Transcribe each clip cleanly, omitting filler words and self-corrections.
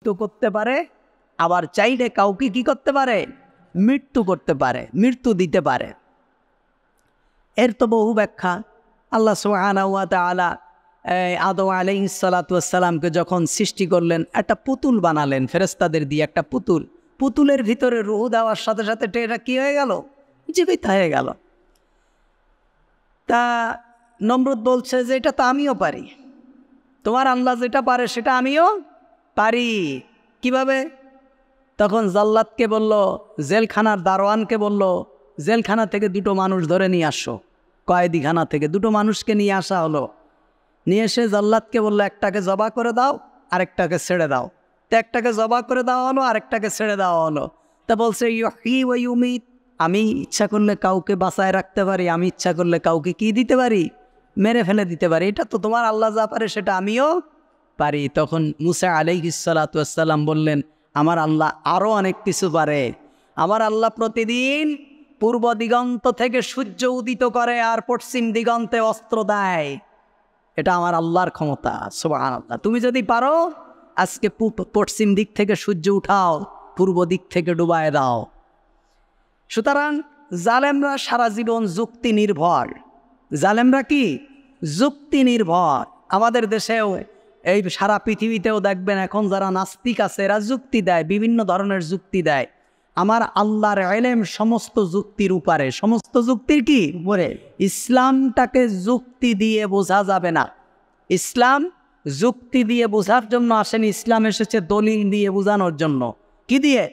মৃত্যু করতে পারে, আবার চাইলে কাউকে কি করতে পারে, মৃত্যু করতে পারে, মৃত্যু দিতে পারে। এর তো বহু ব্যাখ্যা। আল্লাহ সুবহানাহু ওয়া তাআলা আদম আলাইহিস সালাতু ওয়াস সালামকে যখন সৃষ্টি করলেন, একটা পুতুল বানালেন ফেরেশতাদের দিয়ে, একটা পুতুল। পুতুলের ভিতরে রূহ দেওয়ার সাথে সাথে এটা কি হয়ে গেল, জীবিত হয়ে গেল। তা নমরুদ বলছে যে এটা তো আমিও পারি, তোমার আল্লাহ যেটা পারে সেটা আমিও পারি। কিভাবে? তখন জাল্লাদকে বলল, জেলখানার দারোয়ানকে বলল, জেলখানা থেকে দুটো মানুষ ধরে নিয়ে আসো। কয়েদিখানা থেকে দুটো মানুষকে নিয়ে আসা হলো। নিয়ে এসে জাল্লাদকে বলল, একটাকে জবা করে দাও, আরেকটাকে ছেড়ে দাও। তো একটাকে জবা করে দেওয়া হলো, আরেকটাকে ছেড়ে দেওয়া হলো। তা বলছে, ইউহয়ী ওয়া ইউমীত, আমি ইচ্ছা করলে কাউকে বাঁচায় রাখতে পারি, আমি ইচ্ছা করলে কাউকে কি দিতে পারি, মেরে ফেলে দিতে পারি। এটা তো তোমার আল্লাহ যা পারে সেটা আমিও পারি। তখন মুসা আলাইহিস সালাতু ওয়াস সালাম বললেন, আমার আল্লাহ আরও অনেক কিছু পারে। আমার আল্লাহ প্রতিদিন পূর্ব দিগন্ত থেকে সূর্য উদিত করে আর পশ্চিম দিগন্তে অস্ত্র দেয়। এটা আমার আল্লাহর ক্ষমতা। সুবহানাল্লাহ। তুমি যদি পারো আজকে পশ্চিম দিক থেকে সূর্য উঠাও, পূর্ব দিক থেকে ডুবায় দাও। সুতরাং জালেমরা সারা জীবন যুক্তি নির্ভর। জালেমরা কি যুক্তি নির্ভর। আমাদের দেশেও, এই সারা পৃথিবীতেও দেখবেন এখন যারা নাস্তিক আছে এরা যুক্তি দেয়, বিভিন্ন ধরনের যুক্তি দেয়। আমার আল্লাহর ইলম সমস্ত যুক্তির উপরে। সমস্ত যুক্তির কি উপরে? ইসলামটাকে যুক্তি দিয়ে বোঝা যাবে না। ইসলাম যুক্তি দিয়ে বোঝার জন্য আসেনি, ইসলাম এসেছে দলিল দিয়ে বোঝানোর জন্য। কি দিয়ে?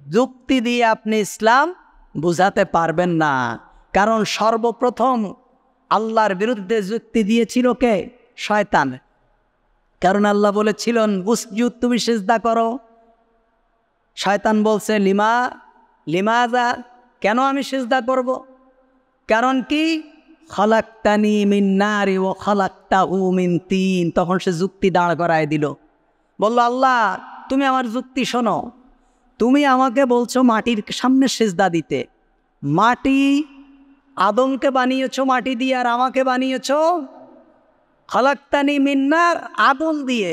যুক্তি দিয়ে আপনি ইসলাম বোঝাতে পারবেন না। কারণ সর্বপ্রথম আল্লাহর বিরুদ্ধে যুক্তি দিয়েছিল কে? শয়তান। কারণ আল্লাহ বলেছিলেন, উসজুদ, তুমি সিজদা করো। শয়তান বলছে, লিমাযা, কেন আমি সিজদা করব? কারণ কি? খলাকতানি মিন নারি ওয়া খলাকতাহু মিন তিন। তখন সে যুক্তি দাঁড় করায় দিল। বলল, আল্লাহ তুমি আমার যুক্তি শোনো। তুমি আমাকে বলছো মাটির সামনে সিজদা দিতে। মাটি, আদমকে বানিয়েছো মাটি দিয়ে, আর আমাকে বানিয়েছো খলাকতানি মিন নার, আগুন দিয়ে।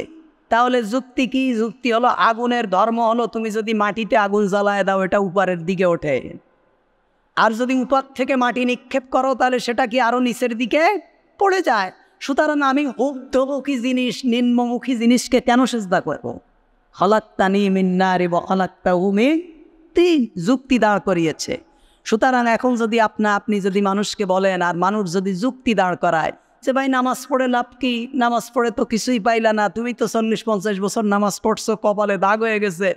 তাহলে যুক্তি কি? যুক্তি হলো আগুনের ধর্ম হলো তুমি যদি মাটিতে আগুন জ্বালায় দাও এটা উপরের দিকে ওঠে, আর যদি উপর থেকে মাটি নিক্ষেপ করো তাহলে সেটা কি আরো নিচের দিকে পড়ে যায়। সুতরাং আমি ঊর্ধ্বমুখী জিনিস, নিম্নমুখী জিনিসকে কেন সিজদা করবো? খলাকতানি মিন নারি ওয়া খলাকতাহু মিন তিন, যুক্তি দাঁড় করিয়েছে। সুতরাং এখন যদি আপনি যদি মানুষকে বলেন, আর মানুষ যদি যুক্তি দাঁড় করায় যে ভাই নামাজ পড়ে লাভ কি, নামাজ পড়ে তো কিছুই পাইলা না, তুমি তো 40-50 বছর নামাজ পড়ছো, কপালে দাগ হয়ে গেছে,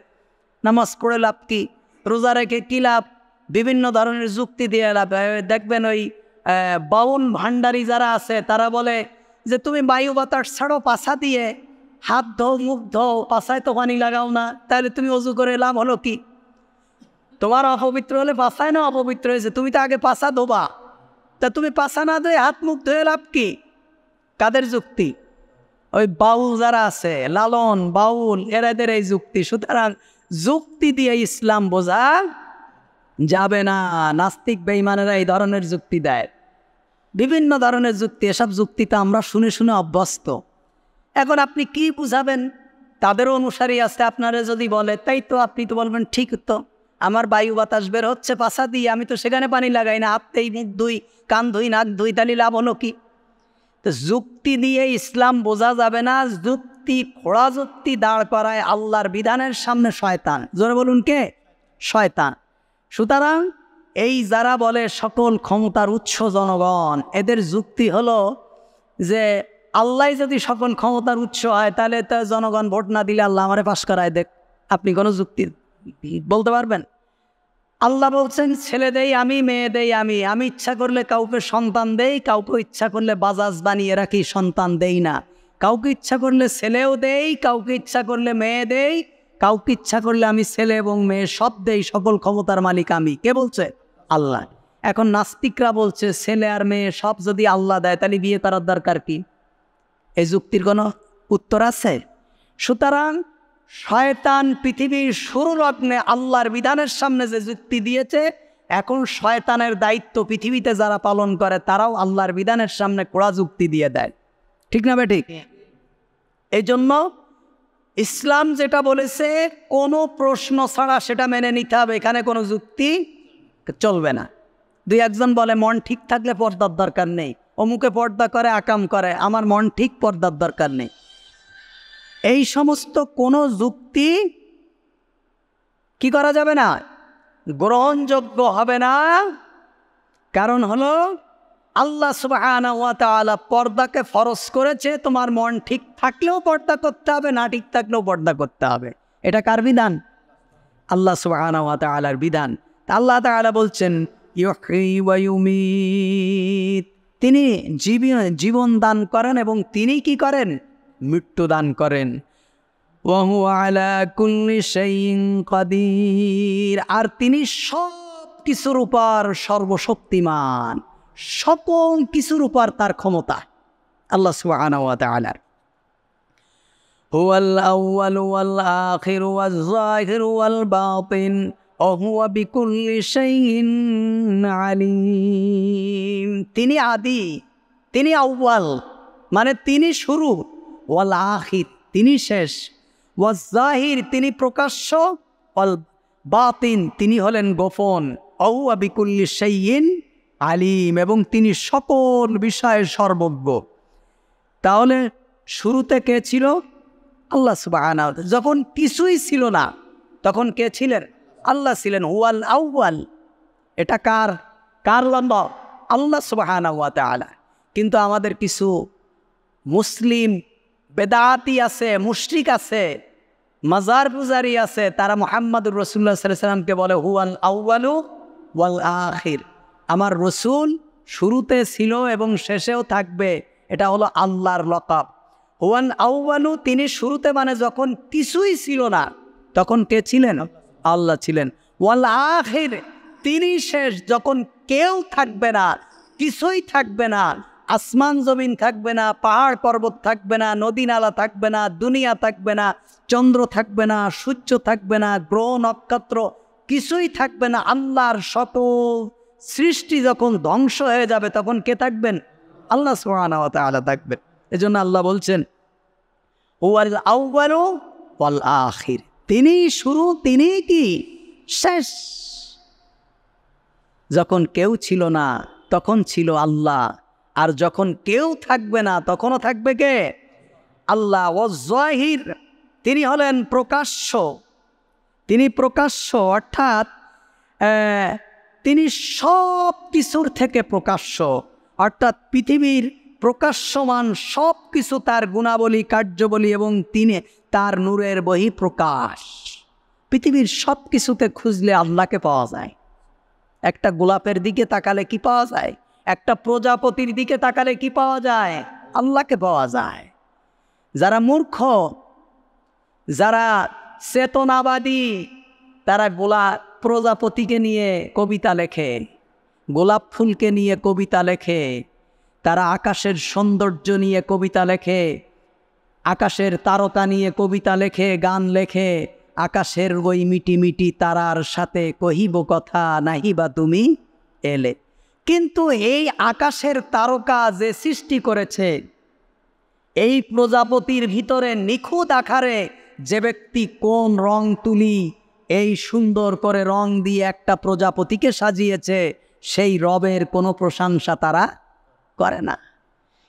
নামাজ পড়ে লাভ কি, রোজা রেখে কী লাভ, বিভিন্ন ধরনের যুক্তি দিয়ে লাভ। দেখবেন ওই বাউন ভান্ডারি যারা আছে তারা বলে যে তুমি বায়ু বাতাস ছাড়ো, পাছা দিয়ে হাত ধো, মুখ ধো, পাছায় তো পানি লাগাও না, তাহলে তুমি অজু করে লাভ হলো কি? তোমার অপবিত্র হলে পাছায় না অপবিত্র হয়েছে, তুমি তো আগে পাছা ধোবা, তা তুমি পাছা না ধুয়ে হাত মুখ ধুয়ে লাভ কি? কাদের যুক্তি? ওই বাউল যারা আছে, লালন বাউল, এরাদের এই যুক্তি। সুতরাং যুক্তি দিয়ে ইসলাম বোঝা যাবে না। নাস্তিক বেঈমানেরা এই ধরনের যুক্তি দেয়, বিভিন্ন ধরনের যুক্তি। এসব যুক্তিতে আমরা শুনে শুনে অভ্যস্ত। এখন আপনি কি বুঝাবেন? তাদেরও অনুসারী আছে। আপনারা যদি বলে তাই তো, আপনি তো বলবেন ঠিক তো, আমার বায়ু বাতাস বের হচ্ছে পাছা দিয়ে, আমি তো সেখানে পানি লাগাই না, হাততেই মুখ ধুই, কান ধুই, নাক ধুই, তাহলে লাভ হলো কি? তো যুক্তি দিয়ে ইসলাম বোঝা যাবে না। যুক্তি, খোড়া যুক্তি দাঁড় করায় আল্লাহর বিধানের সামনে শয়তান। জোরে বলুন কে? শয়তান। সুতরাং এই যারা বলে সকল ক্ষমতার উৎস জনগণ, এদের যুক্তি হলো যে আল্লাহ যদি সকল ক্ষমতার উৎস হয় তাহলে তো জনগণ ভোট না দিলে আল্লাহ আমারে পাশ করায় দেখ। আপনি কোনো যুক্তি বলতে পারবেন? আল্লাহ বলছেন ছেলে দেই আমি, মেয়ে দেই আমি, আমি ইচ্ছা করলে কাউকে সন্তান দেই, কাউকে ইচ্ছা করলে বাজাজ বানিয়ে রাখি, সন্তান দেই না। কাউকে ইচ্ছা করলে ছেলেও দেই, কাউকে ইচ্ছা করলে মেয়ে দেই, কাউকে ইচ্ছা করলে আমি ছেলে এবং মেয়ে সব দেই, সকল ক্ষমতার মালিক আমি। কে বলছে? আল্লাহ। এখন নাস্তিকরা বলছে ছেলে আর মেয়ে সব যদি আল্লাহ দেয় তাহলে বিয়ে করার দরকার কি? এই যুক্তির কোনো উত্তর আছে? সুতরাং শয়তান পৃথিবীর শুরু লগ্নে আল্লাহর বিধানের সামনে যে যুক্তি দিয়েছে, এখন শয়তানের দায়িত্ব পৃথিবীতে যারা পালন করে তারাও আল্লাহর বিধানের সামনে কোড়া যুক্তি দিয়ে দেয়। ঠিক না বেঠিক? এই জন্য ইসলাম যেটা বলেছে কোনো প্রশ্ন ছাড়া সেটা মেনে নিতে হবে, এখানে কোনো যুক্তি চলবে না। দুই একজন বলে মন ঠিক থাকলে পর্দার দরকার নেই, অমুকে পর্দা করে আকাম করে, আমার মন ঠিক, পর্দার দরকার নেই। এই সমস্ত কোনো যুক্তি কি করা যাবে না, গ্রহণযোগ্য হবে না। কারণ হলো আল্লাহ সুবহানাহু ওয়া তাআলা পর্দাকে ফরজ করেছে, তোমার মন ঠিক থাকলেও পর্দা করতে হবে, না ঠিক থাকলেও পর্দা করতে হবে। এটা কার বিধান? আল্লাহ সুবহানাহু ওয়া তাআলার বিধান। আল্লাহ তাআলা বলছেন ইউহয়ী ওয়া ইউমীত, তিনি জীবন দান করেন এবং তিনি কি করেন, মৃত্যু দান করেন। ওয়া হুয়া আলা কুল্লি শাইইন কাদির, আর তিনি সব কিছুর উপর সর্বশক্তিমান, সকল কিছুর উপর তার ক্ষমতা আল্লাহ সুবহানাহু ওয়া তাআলার। হুয়াল আউয়ালু ওয়াল আখিরু ওয়াজ যাহিরু ওয়াল বাতিন ওয়া হুয়া বিকুল্লি শাইইন আলিম। তিনি আদি, তিনি আউয়াল মানে তিনি শুরু, ওয়াল আখির তিনি শেষ, ওয়াজ যাহির তিনি প্রকাশ্য, ওয়াল বাতিন তিনি হলেন গোপন, ওয়া হুয়া বিকুল্লি শাইইন আলিম এবং তিনি সকল বিষয়ে সর্বজ্ঞ। তাহলে শুরুতে কে ছিল? আল্লাহ সুবহানাহু ওয়া তাআলা। যখন কিছুই ছিল না তখন কে ছিলেন? আল্লাহ ছিলেন। হুয়াল আউয়াল, এটা কার লম্ব? আল্লাহ সুবহানাহু ওয়া তাআলা। কিন্তু আমাদের কিছু মুসলিম বেদাতি আছে, মুশরিক আছে, মাজার পূজারী আছে, তারা মুহাম্মদুর রাসূলুল্লাহ সাল্লাল্লাহু আলাইহি ওয়াসাল্লামকে বলে হুয়াল আউয়ালু ওয়াল আখির, আমার রসুল শুরুতে ছিল এবং শেষেও থাকবে, এটা হলো আল্লাহর লকাব। হুয়াল আউয়ালু তিনি শুরুতে মানে যখন কিছুই ছিল না তখন কে ছিলেন? আল্লাহ ছিলেন। ওয়াল আখির তিনি শেষ, যখন কেউ থাকবে না, কিছুই থাকবে না, আসমান জমিন থাকবে না, পাহাড় পর্বত থাকবে না, নদী নালা থাকবে না, দুনিয়া থাকবে না, চন্দ্র থাকবে না, সূর্য থাকবে না, গ্রহ নক্ষত্র কিছুই থাকবে না, আল্লাহর সকল সৃষ্টি যখন ধ্বংস হয়ে যাবে তখন কে থাকবেন? আল্লাহ সুবহানাহু ওয়া তাআলা থাকবেন। এজন্য আল্লাহ বলছেন হুয়াল আউয়ালু ওয়াল আখির, তিনি শুরু, তিনি কি শেষ। যখন কেউ ছিল না তখন ছিল আল্লাহ, আর যখন কেউ থাকবে না তখনও থাকবে কে? আল্লাহ। ওয়াজ যাহির তিনি হলেন প্রকাশ্য, তিনি প্রকাশ্য অর্থাৎ তিনি সব কিছুর থেকে প্রকাশ্য, অর্থাৎ পৃথিবীর প্রকাশ্যমান সব কিছু তার গুণাবলী, কার্যবলী এবং তিনি তার নূরের বহিঃপ্রকাশ। পৃথিবীর সব কিছুতে খুঁজলে আল্লাহকে পাওয়া যায়। একটা গোলাপের দিকে তাকালে কি পাওয়া যায়? একটা প্রজাপতির দিকে তাকালে কি পাওয়া যায়? আল্লাহকে পাওয়া যায়। যারা মূর্খ, যারা চেতনাবাদী, তারা প্রজাপতিকে নিয়ে কবিতা লেখে, গোলাপ ফুলকে নিয়ে কবিতা লেখে, তারা আকাশের সৌন্দর্য নিয়ে কবিতা লেখে, আকাশের তারকা নিয়ে কবিতা লেখে, গান লেখে, আকাশের ওই মিটি মিটি তারার সাথে কহিব কথা নাহিবা তুমি এলে। কিন্তু এই আকাশের তারকা যে সৃষ্টি করেছে, এই প্রজাপতির ভিতরে নিখুঁত আকারে যে ব্যক্তি কোন রং তুলি এই সুন্দর করে রং দিয়ে একটা প্রজাপতিকে সাজিয়েছে, সেই রবের কোনো প্রশংসা তারা করে না।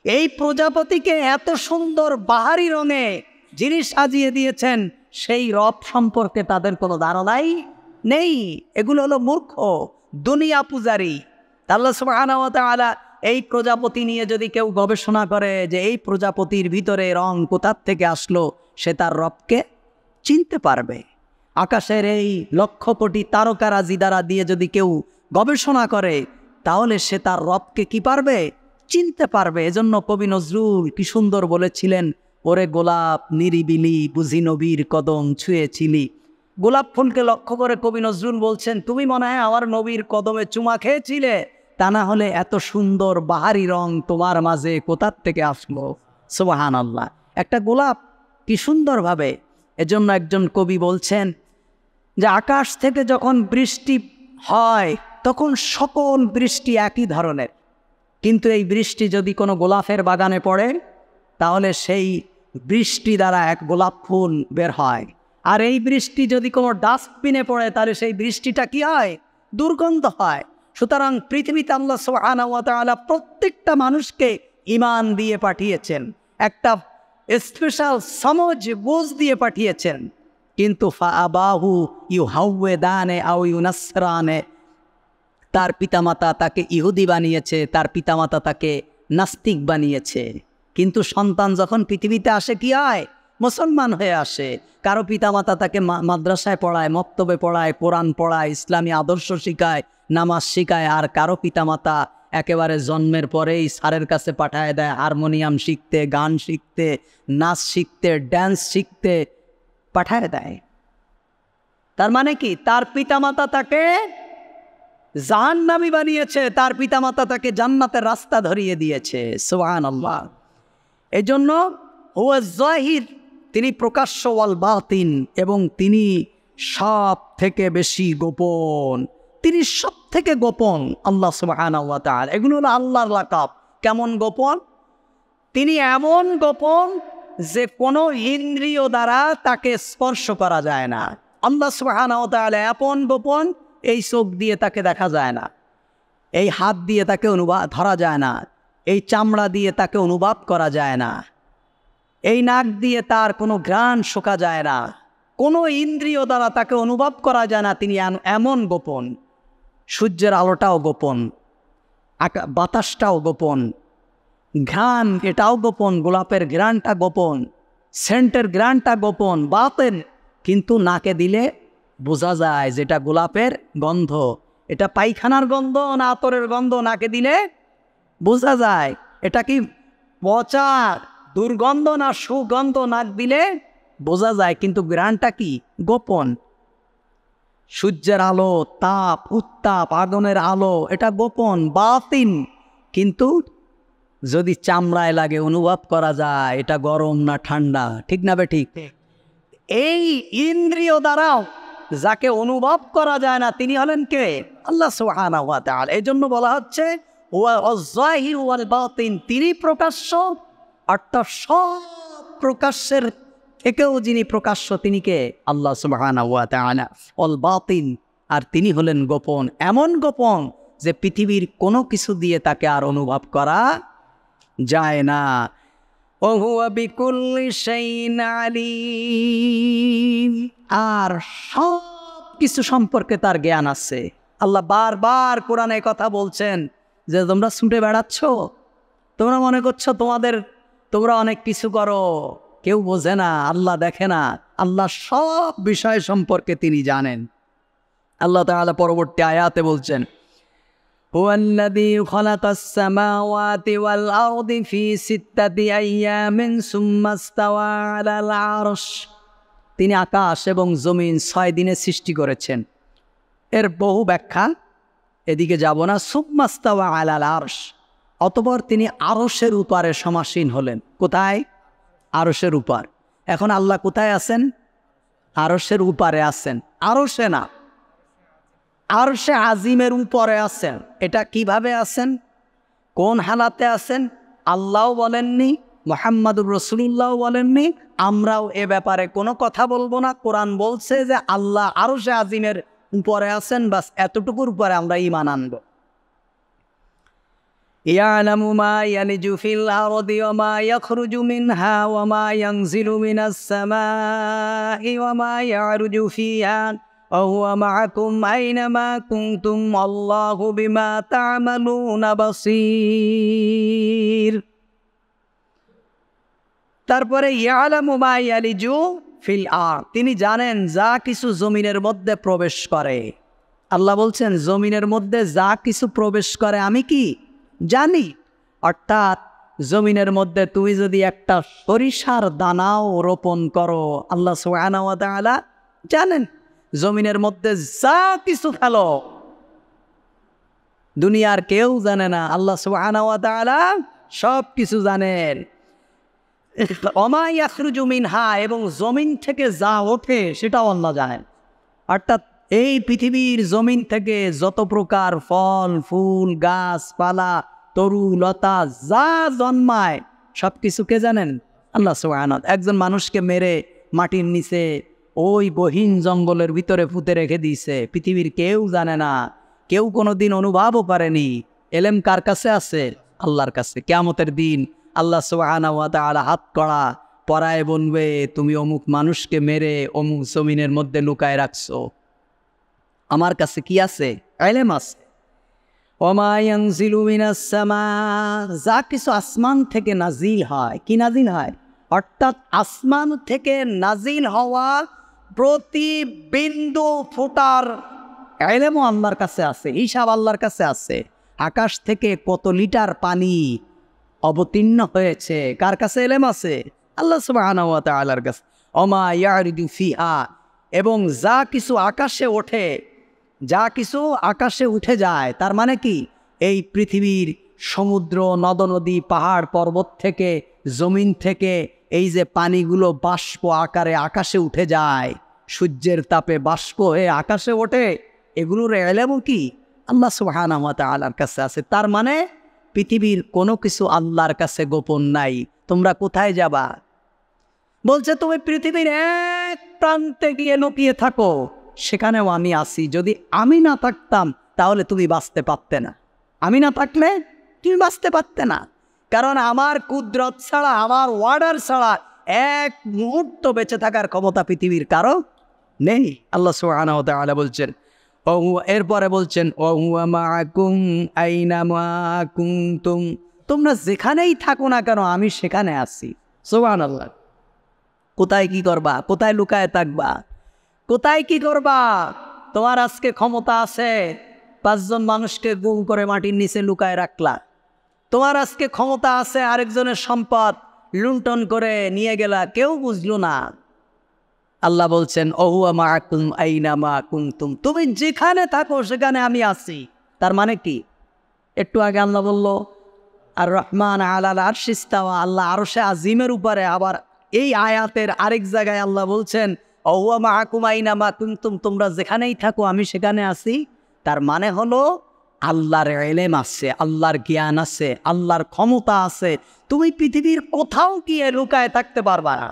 এই প্রজাপতিকে এত সুন্দর বাহারি রঙে যিনি সাজিয়ে দিয়েছেন, সেই রব সম্পর্কে তাদের কোনো ধারণাই নেই। এগুলো হলো মূর্খ দুনিয়া পূজারী। আল্লাহ সুবহানাহু ওয়া তাআলা এই প্রজাপতি নিয়ে যদি কেউ গবেষণা করে যে এই প্রজাপতির ভিতরে রং কোথা থেকে আসলো, সে তার রবকে চিনতে পারবে। আকাশের এই লক্ষ কোটি তারকারাজি দ্বারা দিয়ে যদি কেউ গবেষণা করে, তাহলে সে তার রবকে কি পারবে? চিনতে পারবে। এজন্য কবি নজরুল কি সুন্দর বলেছিলেন, ওরে গোলাপ নিরিবিলি বুঝি নবীর কদম ছুঁয়েছিলি। গোলাপ ফুলকে লক্ষ্য করে কবি নজরুল বলছেন, তুমি মনে হয় আমার নবীর কদমে চুমা খেয়েছিলে, তা না হলে এত সুন্দর বাহারি রং তোমার মাঝে কোথার থেকে আসলো। সুবহানাল্লাহ। একটা গোলাপ কি সুন্দরভাবে। এজন্য একজন কবি বলছেন যে আকাশ থেকে যখন বৃষ্টি হয় তখন সকল বৃষ্টি একই ধরনের, কিন্তু এই বৃষ্টি যদি কোনো গোলাপের বাগানে পড়ে, তাহলে সেই বৃষ্টি দ্বারা এক গোলাপ ফুল বের হয়। আর এই বৃষ্টি যদি কোনো ডাস্টবিনে পড়ে তাহলে সেই বৃষ্টিটা কি হয়? দুর্গন্ধ হয়। সুতরাং পৃথিবীতে আল্লাহ সুবহানাহু ওয়া তাআলা প্রত্যেকটা মানুষকে ঈমান দিয়ে পাঠিয়েছেন, একটা স্পেশাল সমঝ বুঝ দিয়ে পাঠিয়েছেন। কিন্তু ফাআবাহু ইউহাউওয়িদানে আও ইউনাসরানে, তার পিতামাতা তাকে ইহুদি বানিয়েছে, তার পিতামাতা তাকে নাস্তিক বানিয়েছে। কিন্তু সন্তান যখন পৃথিবীতে আসে কি হয়? মুসলমান হয়ে আসে। কারো পিতামাতা তাকে মাদ্রাসায় পড়ায়, মক্তবে পড়ায়, কোরআন পড়ায়, ইসলামী আদর্শ শিখায়, নামাজ শিখায়। আর কারো পিতামাতা একেবারে জন্মের পরেই স্যারের কাছে পাঠায় দেয় হারমোনিয়াম শিখতে, গান শিখতে, নাচ শিখতে, ড্যান্স শিখতে পাঠায় দেয়। তার মানে কি? তার পিতামাতা তাকে জাহান্নামী বানিয়েছে, তার পিতামাতা তাকে জান্নাতের রাস্তা ধরিয়ে দিয়েছে। সুবহানাল্লাহ। এজন্য হুয়া যাহির, তিনি প্রকাশ্য ওয়াল বাতিন, এবং তিনি সব থেকে বেশি গোপন, তিনি সব থেকে গোপন আল্লাহ সুবহানাহু ওয়া তাআলা। এগুলো হলো আল্লাহর লাকাব। কেমন গোপন? তিনি এমন গোপন যে কোনো ইন্দ্রিয় দ্বারা তাকে স্পর্শ করা যায় না। আল্লাহ সুবহানাহু ওয়া তাআলা এমন গোপন, এই চোখ দিয়ে তাকে দেখা যায় না, এই হাত দিয়ে তাকে ধরা যায় না, এই চামড়া দিয়ে তাকে অনুভব করা যায় না, এই নাক দিয়ে তার কোনো ঘ্রাণ শোকা যায় না, কোনো ইন্দ্রিয় দ্বারা তাকে অনুভব করা যায় না। তিনি এমন গোপন। সূর্যের আলোটাও গোপন, বাতাসটাও গোপন, ঘ্রাণ এটাও গোপন, গোলাপের ঘ্রাণটা গোপন, সেন্টের ঘ্রাণটা গোপন, বাতেন। কিন্তু নাকে দিলে বোঝা যায় যেটা গোলাপের গন্ধ, এটা পায়খানার গন্ধ না আতরের গন্ধ, নাকে দিলে বোঝা যায়। এটা কি পচা দুর্গন্ধ না সুগন্ধ, নাক দিলে বোঝা যায়। কিন্তু ঘ্রাণটা কি? গোপন। সূর্যের আলো, তাপ, উত্তাপ, আগুনের আলো, এটা গোপন, বাতিন। কিন্তু যদি চামড়ায় লাগে অনুভব করা যায় এটা গরম না ঠান্ডা। ঠিক না বেঠিক? এই ইন্দ্রিয় দ্বারাও যাকে অনুভব করা যায় না তিনি হলেন কে? আল্লাহ সুবহানাহু ওয়া তাআলা। এই জন্য বলা হচ্ছে ওয়াজ-যাহির ওয়াল বাতিন, তিনি প্রকাশ্য, অর্থাৎ সব প্রকাশ্যের থেকেও যিনি প্রকাশ্য তিনি কে? আল্লাহ সুবহানাহু ওয়া তাআলা। ওয়াল বাতিন, আর তিনি হলেন গোপন, এমন গোপন যে পৃথিবীর কোনো কিছু দিয়ে তাকে আর অনুভব করা যায় না। ওহুয়া বিকুল্লি শাইইন আলীম, আর সব কিছু সম্পর্কে তার জ্ঞান আছে। আল্লাহ বারবার কোরআনে কথা বলছেন যে তোমরা ছুটে বেড়াচ্ছ, তোমরা মনে করছো তোমরা অনেক কিছু করো, কেউ বোঝে না, আল্লাহ দেখে না। আল্লাহ সব বিষয় সম্পর্কে তিনি জানেন। আল্লাহ তাআলা পরবর্তী আয়াতে বলছেন, হুয়াল্লাযী খালাকাস সামাওয়াতি ওয়াল আরদি ফি সিত্তাতি আইয়ামিন সুম্মা ইসতাওয়া আলাল আরশ, তিনি আকাশ এবং জমিন 6 দিনে সৃষ্টি করেছেন। এর বহু ব্যাখ্যা, এদিকে যাব না। সুম্মা ইসতাওয়া আলাল আরশ, অতঃপর তিনি আরশের উপরে সমাসীন হলেন। কোথায়? আরশের উপর। এখন আল্লাহ কোথায় আছেন? আরশের উপরে আছেন। আরশে না, আরশে আজিমের উপরে আছেন। এটা কিভাবে আছেন? কোন হালাতে আছেন? আল্লাহও বলেননি, মুহাম্মাদুর রাসূলুল্লাহও বলেননি, আমরাও এ ব্যাপারে কোনো কথা বলবো না। কোরআন বলছে যে আল্লাহ আরশে আজিমের উপরে আছেন, বাস এতটুকুর উপরে আমরা ঈমান আনব। ইয়ালামু মা ইয়ালিজু ফিল আরদি ওয়া মা ইয়াখরুজু মিনহা ওয়া মা ইয়ানজিলু মিনাস সামাই ওয়া মা ইয়ারুজু ফিহা ওয়া হুয়া মাআকুম আইনামা কুনতুম আল্লাহু বিমা তা'মালুনা বাসীর। তারপরে ইয়ালামু মা ইয়ালিজু ফিল আরদ, তিনি জানেন যা কিছু জমিনের মধ্যে প্রবেশ করে। আল্লাহ বলছেন জমিনের মধ্যে যা কিছু প্রবেশ করে আমি কি জানি। অর্থাৎ জমিনের মধ্যে তুমি যদি একটা সরিষার দানাও রোপণ করো, আল্লাহ সুবহানাহু ওয়া তাআলা জানেন। জমিনের মধ্যে যা কিছু ফেলো, দুনিয়ার কেউ জানে না, আল্লাহ সুবহানাহু ওয়া তাআলা সব কিছু জানেন। ওমা ইয়াখরুজু মিনহা, এবং জমিন থেকে যা ওঠে সেটাও আল্লাহ জানেন। অর্থাৎ এই পৃথিবীর জমিন থেকে যত প্রকার ফল ফুল গাছপালা তরু লতা যা জন্মায় সব কিছু কে জানেন? আল্লাহ সুবহানাহু। একজন মানুষকে মেরে মাটির নিচে ওই গহীন জঙ্গলের ভিতরে পুঁতে রেখে দিয়েছে, পৃথিবীর কেউ জানে না, কেউ কোনোদিন অনুভবও করেনি। এলেম কার কাছে আছে? আল্লাহর কাছে। কিয়ামতের দিন আল্লাহ সুবহানাহু ওয়া তাআলা হাত করা পরায় বলবে, তুমি অমুক মানুষকে মেরে অমুক জমিনের মধ্যে লুকায় রাখছো, আমার কাছে কি আছে? ইলম আছে। ওমা ইয়ানজিলু মিনাস সামা, যা কিছু আসমান থেকে নাজিল হয়, কি নাজিল হয়? অর্থাৎ আসমান থেকে নাজিল হওয়া প্রতি বিন্দু ফোঁটার ইলমও আল্লাহর কাছে আছে, হিসাব আল্লাহর কাছে আছে। আকাশ থেকে কত লিটার পানি অবতীর্ণ হয়েছে, কার কাছে ইলম আছে? আল্লাহ সুবহানাহু ওয়া তাআলার কাছে। ওমা ইয়ারিদু ফিহা, এবং যা কিছু আকাশে ওঠে, যা কিছু আকাশে উঠে যায়, তার মানে কি? এই পৃথিবীর সমুদ্র, নদনদী, পাহাড় পর্বত থেকে, জমিন থেকে এই যে পানিগুলো বাষ্প আকারে আকাশে উঠে যায়, সূর্যের তাপে বাষ্প হয়ে আকাশে ওঠে, এগুলোর ইলমও কি? আল্লাহ সুবহানাহু ওয়া তাআলার কাছে আছে। তার মানে পৃথিবীর কোনো কিছু আল্লাহর কাছে গোপন নাই। তোমরা কোথায় যাবা? বলছে তুমি পৃথিবীর এক প্রান্তে গিয়ে লুকিয়ে থাকো, সেখানেও আমি আছি। যদি আমি না থাকতাম তাহলে তুমি বাঁচতে পারতে না। আমি না থাকলে তুমি বাঁচতে পারতে না, কারণ আমার কুদরত ছাড়া, আমার ওয়ার্ডার ছাড়া এক মুহূর্ত বেঁচে থাকার ক্ষমতা পৃথিবীর কারো নেই। আল্লাহ সুবহানাহু ওয়া তাআলা বলছেন, এরপরে বলছেন ওয়া মাআকুম আইনামা কুনতুম, তোমরা যেখানেই থাকো না কেন আমি সেখানে আছি। সুবহানাল্লাহ। কোথায় কি করবা? কোথায় লুকায় থাকবা? কোথায় কি করবা? তোমার আজকে ক্ষমতা আছে, 5 জন মানুষকে গুম করে মাটির নিচে লুকায় রাখলা। তোমার আজকে ক্ষমতা আছে, আরেকজনের সম্পদ লুণ্ঠন করে নিয়ে গেলা, কেউ বুঝলো না। আল্লাহ বলছেন ওহুয়া মাআকুম আইনামা কুনতুম, তুমি যেখানে থাকো সেখানে আমি আছি। তার মানে কি? একটু আগে আল্লাহ বলল আর রহমান আলাল আরশি ইস্তাওয়া, আল্লাহ আরশে আজিমের উপরে। আবার এই আয়াতের আরেক জায়গায় আল্লাহ বলছেন ওহুয়া মাআকুম আইনামা কুনতুম, তোমরা যেখানেই থাকো আমি সেখানে আছি। তার মানে হলো আল্লাহর ইলম আছে, আল্লাহর জ্ঞান আছে, আল্লাহর ক্ষমতা আছে। তুমি পৃথিবীর কোথাও গিয়ে লুকায় থাকতে পারবা না।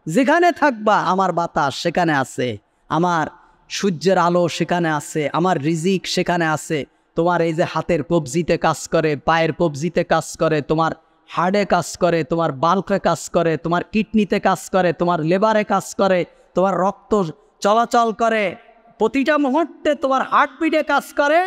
যেখানে থাকবা আমার বাতাস সেখানে আছে, আমার সূর্যের আলো সেখানে আছে, আমার রিজিক সেখানে আছে। তোমার এই যে হাতের কবজিতে কাজ করে, পায়ের কবজিতে কাজ করে, তোমার হাড়ে কাজ করে, তোমার বাল্কে কাজ করে, তোমার কিডনিতে কাজ করে, তোমার লেবারে কাজ করে, তোমার রক্ত চলাচল করে, প্রতিটা মুহূর্তে তোমার হার্টবিটে কাজ করে।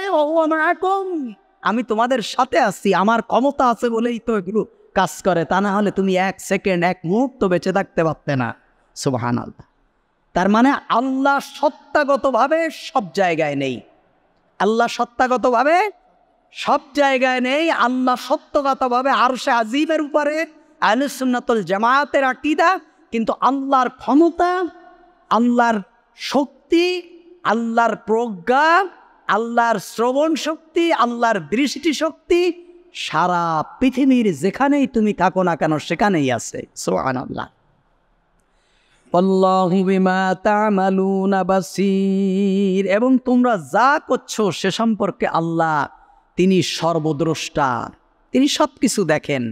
আমি তোমাদের সাথে আছি, আমার ক্ষমতা আছে বলেই তো এগুলো কাজ করে, তা না হলে তুমি এক সেকেন্ড, এক মুহূর্ত বেঁচে থাকতে পারতে না। সুবহানাল্লাহ। তার মানে আল্লাহ সত্তাগতভাবে সব জায়গায় নেই। আল্লাহ সত্তাগতভাবে সব জায়গায় নেই। আল্লাহ সত্যগতভাবে আরশে আজিমের উপরে, আহলে সুন্নাতুল জামায়াতের আকীদা। কিন্তু আল্লাহর ক্ষমতা, আল্লাহর শক্তি, আল্লাহর প্রজ্ঞা, আল্লাহর শ্রবণ শক্তি, আল্লাহর দৃষ্টি শক্তি সারা পৃথিবীর যেখানেই তুমি থাকো না কেন সেখানেই আছে। সুবহানাল্লাহ। আল্লাহু বিমা তা'মালুনা বাসীর, এবং তোমরা যা করছো সে সম্পর্কে আল্লাহ তিনি সর্বদ্রষ্টা, তিনি সবকিছু দেখেন।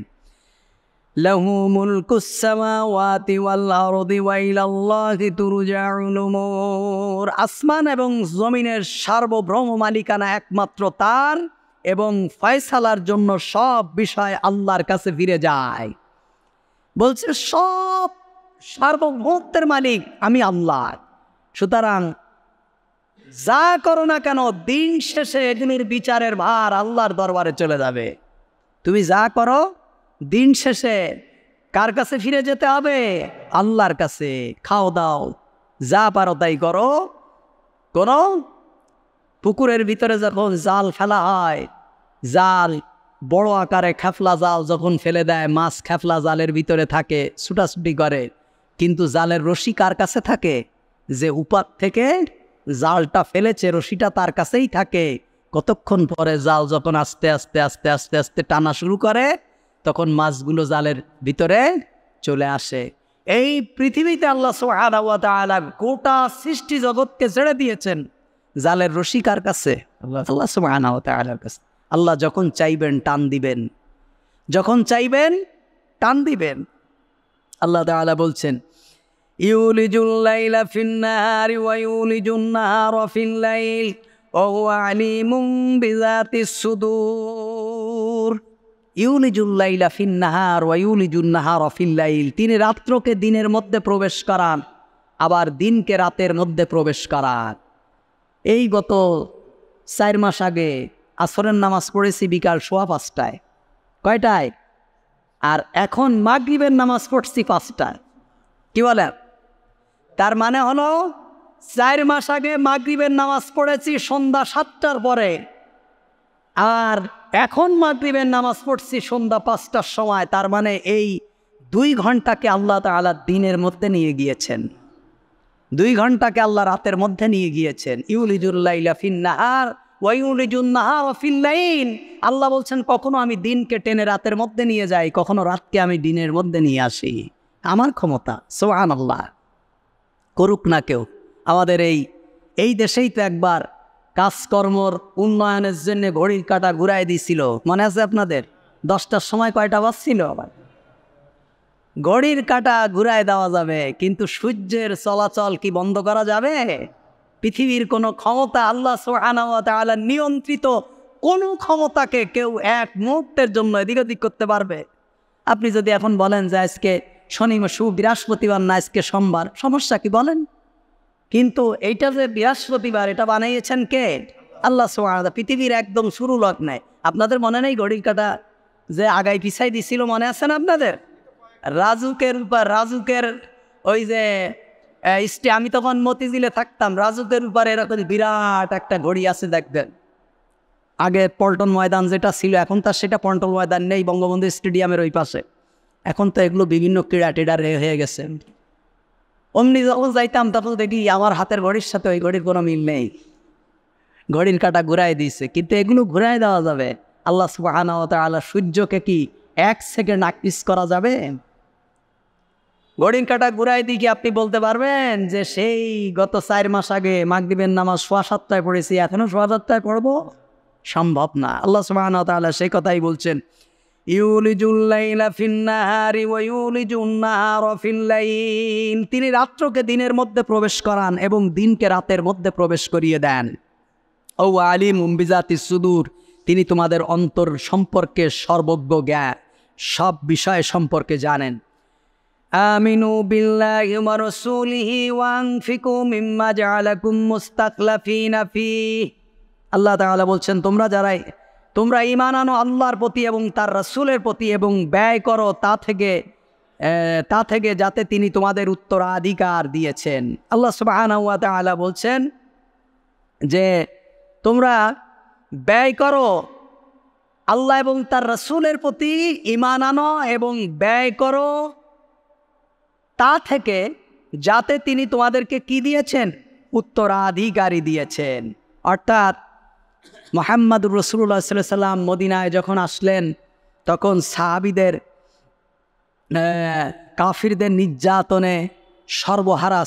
লাহু মুলকুস সামাওয়াতি ওয়াল আরদি ওয়া ইলাল্লাহি তুরজাউল উমুর, আসমান এবং জমিনের সার্বভৌম মালিকানা একমাত্র তার, এবং ফয়সালার জন্য সব বিষয় আল্লাহর কাছে ফিরে যায়। বলছে সব সার্বভৌমত্বের মালিক আমি আল্লাহ। সুতরাং যা করো না কেন দিন শেষে এদিনের বিচারের ভার আল্লাহর দরবারে চলে যাবে। তুমি যা করো দিন শেষে কার কাছে ফিরে যেতে হবে? আল্লাহর কাছে। খাও দাও যা পারো তাই করো। কোনো পুকুরের ভিতরে যখন জাল ফেলা হয়, জাল বড় আকারে খেফলা জাল যখন ফেলে দেয়, মাছ খেফলা জালের ভিতরে থাকে, ছুটাছুটি করে, কিন্তু জালের রশি কার কাছে থাকে? যে উপার থেকে জালটা ফেলেছে রশিটা তার কাছেই থাকে। কতক্ষণ পরে জাল যখন আস্তে আস্তে আস্তে আস্তে আস্তে টানা শুরু করে, তখন মাছগুলো জালের ভিতরে চলে আসে। এই পৃথিবীতে আল্লাহ সুবহানাহু ওয়া তাআলা গোটা সৃষ্টি জগৎকে ছেড়ে দিয়েছেন জালের রশি কার কাছে? আল্লাহ সুবহানাহু ওয়া তাআলার কাছে। আল্লাহ যখন চাইবেন টান দিবেন, যখন চাইবেন টান দিবেন। আল্লাহ তাআলা বলছেন ইউলিজুল লাইলা ফিন নাহারি ওয়া ইউলিজুন নাহারা ফিল লাইল ওয়া হুয়া আলিমুম বিযাতিস সুদূর। ইউলিজুল লাইলা ফিন নাহার ওয়া ইউলিজুন নাহারা ফিল লাইল, তিনি রাত্রকে দিনের মধ্যে প্রবেশ করান, আবার দিনকে রাতের মধ্যে প্রবেশ করান। এই গত 4 মাস আগে আসরের নামাজ পড়েছি বিকাল 5:15 কয়টায়, আর এখন মাগরিবের নামাজ পড়ছি 5টায়। কি বলেন? তার মানে হলো 4 মাস আগে মাগরিবের নামাজ পড়েছি সন্ধ্যা 7টার পরে, আর এখন মাগরিবের নামাজ পড়ছি সন্ধ্যা 5টার সময়। তার মানে এই 2 ঘন্টাকে আল্লাহ তাআলা দিনের মধ্যে নিয়ে গিয়েছেন, 2 ঘন্টাকে আল্লাহ রাতের মধ্যে নিয়ে গিয়েছেন। ইউলিজুল লাইলা ফিন নাহার ওয়া ইউলিজুন নাহারা ফিল লাইল। আল্লাহ বলছেন কখনো আমি দিনকে টেনে রাতের মধ্যে নিয়ে যাই, কখনো রাতকে আমি দিনের মধ্যে নিয়ে আসি। আমার ক্ষমতা, সুবহানাল্লাহ। করুক না কেউ। আমাদের এই দেশেই তো একবার কাজকর্মর উন্নয়নের জন্য ঘড়ির কাঁটা ঘুরাই দিয়েছিল, মনে আছে আপনাদের? 10টার সময় কয়টা বাজছিল? আবার ঘড়ির কাঁটা ঘুরায় দেওয়া যাবে, কিন্তু সূর্যের চলাচল কি বন্ধ করা যাবে? পৃথিবীর কোনো ক্ষমতা, আল্লাহ সুবহানাহু ওয়া তাআলা নিয়ন্ত্রিত কোনো ক্ষমতাকে কেউ এক মুহূর্তের জন্য এদিক ওদিক করতে পারবে? আপনি যদি এখন বলেন যে আজকে বৃহস্পতিবার না আজকে সোমবার, সমস্যা কি বলেন? কিন্তু এইটা যে বৃহস্পতিবার, এটা বানিয়েছেন কে? আল্লাহ সুবহানাহু ওয়া তাআলা। পৃথিবীর একদম শুরু লগ্নে। আপনাদের মনে নেই ঘড়ির কাঁটা যে আগায় পিছাই দিছিল, মনে আছে না আপনাদের? রাজুকের ওই যে আমি তখন মতিঝিলে থাকতাম, রাজুকের উপরে এরকম বিরাট একটা ঘড়ি আছে দেখবেন। আগে পল্টন ময়দান যেটা ছিল, এখন তার সেটা পল্টন ময়দান নেই, বঙ্গবন্ধু স্টেডিয়ামের ওই পাশে। এখন তো এগুলো বিভিন্ন ক্রীড়া টেডার হয়ে গেছে। অমনি যখন যাইতাম তখন দেখি আমার হাতের ঘড়ির সাথে ওই ঘড়ির কোনো মিল নেই, ঘড়ির কাঁটা ঘুরাই দিয়েছে। কিন্তু এগুলো ঘুরাই দেওয়া যাবে। আল্লাহ সুবহানাহু ওয়া তাআলা সূর্যকে কি 1 সেকেন্ড আকপিস করা যাবে? ঘড়ির কাঁটা ঘুরাই দিয়ে কি আপনি বলতে পারবেন যে সেই গত 4 মাস আগে মাগরিবের নামাজ 7:15 পড়েছি, এখনো 7:15 পড়বো? সম্ভব না। আল্লাহ সুবহানাহু ওয়া তাআলা সেই কথাই বলছেন ইউলিজুল লাইলা ফিন নাহারি ওয়া ইউলিজুন নাহারা ফিল লাইল, তিনি রাত্রকে দিনের মধ্যে প্রবেশ করান এবং দিনকে রাতের মধ্যে প্রবেশ করিয়ে দেন। ও আলিমুম বিযাতিস সুদূর, তিনি তোমাদের অন্তর সম্পর্কে সর্বজ্ঞ, জ্ঞান, সব বিষয় সম্পর্কে জানেন। আমিনু বিল্লাহি ওয়া রাসূলিহি ওয়া আনফিকু মিম্মা জাআলাকুম মুস্তাখলাফিনা ফিহি। আল্লাহ তাআলা বলছেন তোমরা ঈমান আনো আল্লাহর প্রতি এবং তার রাসূলের প্রতি এবং ব্যয় করো তা থেকে যাতে তিনি তোমাদের উত্তরাধিকার দিয়েছেন। আল্লাহ সুবহানাহু ওয়া তাআলা বলছেন যে তোমরা ব্যয় করো আল্লাহ এবং তার রাসূলের প্রতি, ঈমান আনো এবং ব্যয় করো তা থেকে যাতে তিনি তোমাদেরকে কি দিয়েছেন? উত্তরাধিকারী দিয়েছেন। অর্থাৎ মুহাম্মদুর রাসূলুল্লাহ সাল্লাল্লাহু আলাইহি ওয়াসাল্লাম মদিনায় যখন আসলেন, তখন সাহাবীদের কাফিরদের নির্যাতনে সর্বহারা